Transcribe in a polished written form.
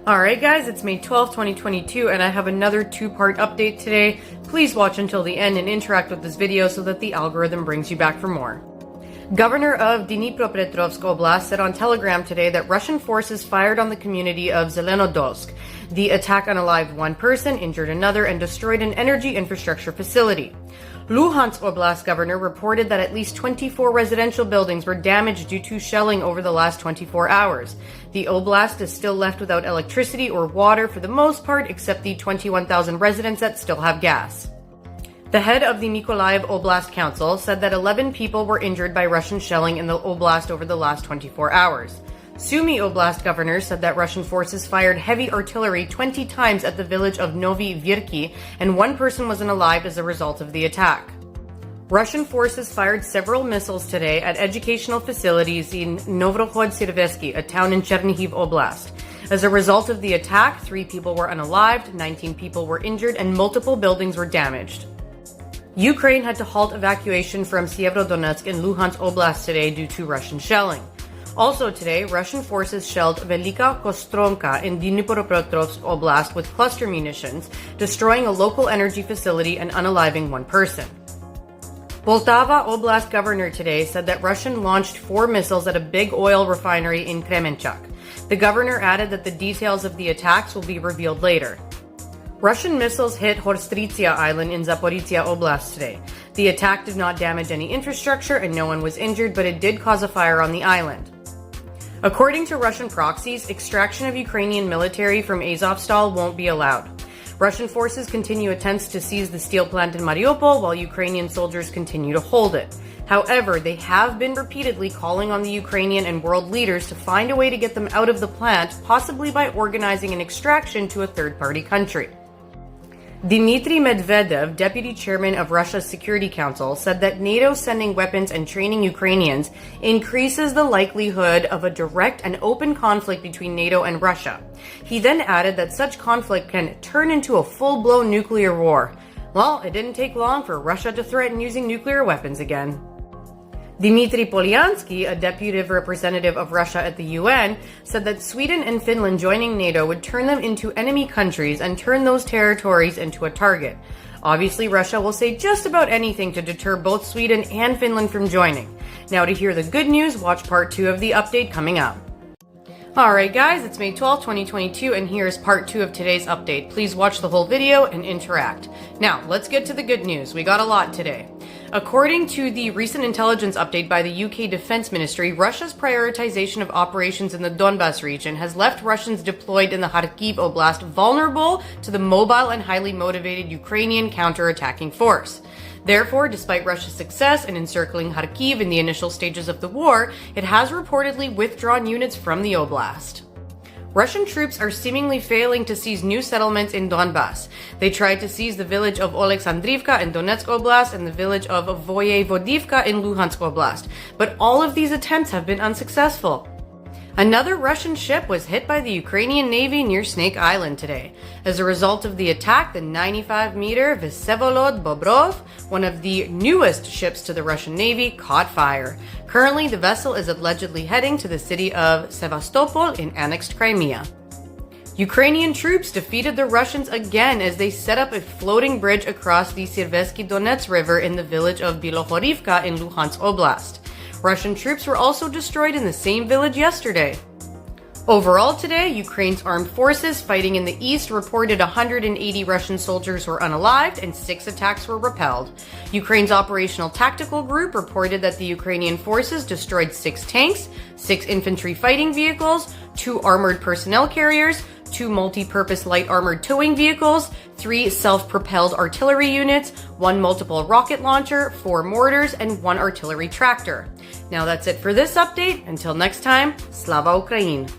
Alright guys, it's May 12th, 2022, and I have another two-part update today. Please watch until the end and interact with this video so that the algorithm brings you back for more. Governor of Dnipropetrovsk Oblast said on Telegram today that Russian forces fired on the community of Zelenodolsk. The attack unalived one person, injured another, and destroyed an energy infrastructure facility. Luhansk Oblast governor reported that at least 24 residential buildings were damaged due to shelling over the last 24 hours. The oblast is still left without electricity or water for the most part, except the 21,000 residents that still have gas. The head of the Mykolaiv Oblast Council said that 11 people were injured by Russian shelling in the oblast over the last 24 hours. Sumy Oblast governor said that Russian forces fired heavy artillery 20 times at the village of Novi Virki, and one person was unalived as a result of the attack. Russian forces fired several missiles today at educational facilities in Novrokhod-Sirveski, a town in Chernihiv Oblast. As a result of the attack, 3 people were unalived, 19 people were injured, and multiple buildings were damaged. Ukraine had to halt evacuation from Sievierodonetsk and Luhansk Oblast today due to Russian shelling. Also today, Russian forces shelled Velika Kostromka in Dnipropetrovsk Oblast with cluster munitions, destroying a local energy facility and unaliving one person. Poltava Oblast governor today said that Russian launched 4 missiles at a big oil refinery in Kremenchuk. The governor added that the details of the attacks will be revealed later. Russian missiles hit Horstritsia Island in Zaporizhia Oblast today. The attack did not damage any infrastructure and no one was injured, but it did cause a fire on the island. According to Russian proxies, extraction of Ukrainian military from Azovstal won't be allowed. Russian forces continue attempts to seize the steel plant in Mariupol while Ukrainian soldiers continue to hold it. However, they have been repeatedly calling on the Ukrainian and world leaders to find a way to get them out of the plant, possibly by organizing an extraction to a third-party country. Dmitry Medvedev, deputy chairman of Russia's Security Council, said that NATO sending weapons and training Ukrainians increases the likelihood of a direct and open conflict between NATO and Russia. He then added that such conflict can turn into a full-blown nuclear war. Well, it didn't take long for Russia to threaten using nuclear weapons again. Dmitry Polyansky, a deputy representative of Russia at the UN, said that Sweden and Finland joining NATO would turn them into enemy countries and turn those territories into a target. Obviously, Russia will say just about anything to deter both Sweden and Finland from joining. Now, to hear the good news, watch part 2 of the update coming up. Alright guys, it's May 12th, 2022, and here's part 2 of today's update. Please watch the whole video and interact. Now, let's get to the good news. We got a lot today. According to the recent intelligence update by the UK Defense Ministry, Russia's prioritization of operations in the Donbas region has left Russians deployed in the Kharkiv Oblast vulnerable to the mobile and highly motivated Ukrainian counter-attacking force. Therefore, despite Russia's success in encircling Kharkiv in the initial stages of the war, it has reportedly withdrawn units from the oblast. Russian troops are seemingly failing to seize new settlements in Donbas. They tried to seize the village of Oleksandrivka in Donetsk Oblast and the village of Voyevodivka in Luhansk Oblast, but all of these attempts have been unsuccessful. Another Russian ship was hit by the Ukrainian Navy near Snake Island today. As a result of the attack, the 95-meter Vsevolod Bobrov, one of the newest ships to the Russian Navy, caught fire. Currently, the vessel is allegedly heading to the city of Sevastopol in annexed Crimea. Ukrainian troops defeated the Russians again as they set up a floating bridge across the Sirveski Donets River in the village of Bilohorivka in Luhansk Oblast. Russian troops were also destroyed in the same village yesterday. Overall today, Ukraine's armed forces fighting in the east reported 180 Russian soldiers were unalived and 6 attacks were repelled. Ukraine's operational tactical group reported that the Ukrainian forces destroyed 6 tanks, 6 infantry fighting vehicles, 2 armored personnel carriers, 2 multi-purpose light armored towing vehicles, 3 self-propelled artillery units, 1 multiple rocket launcher, 4 mortars, and 1 artillery tractor. Now that's it for this update. Until next time, Slava Ukraini!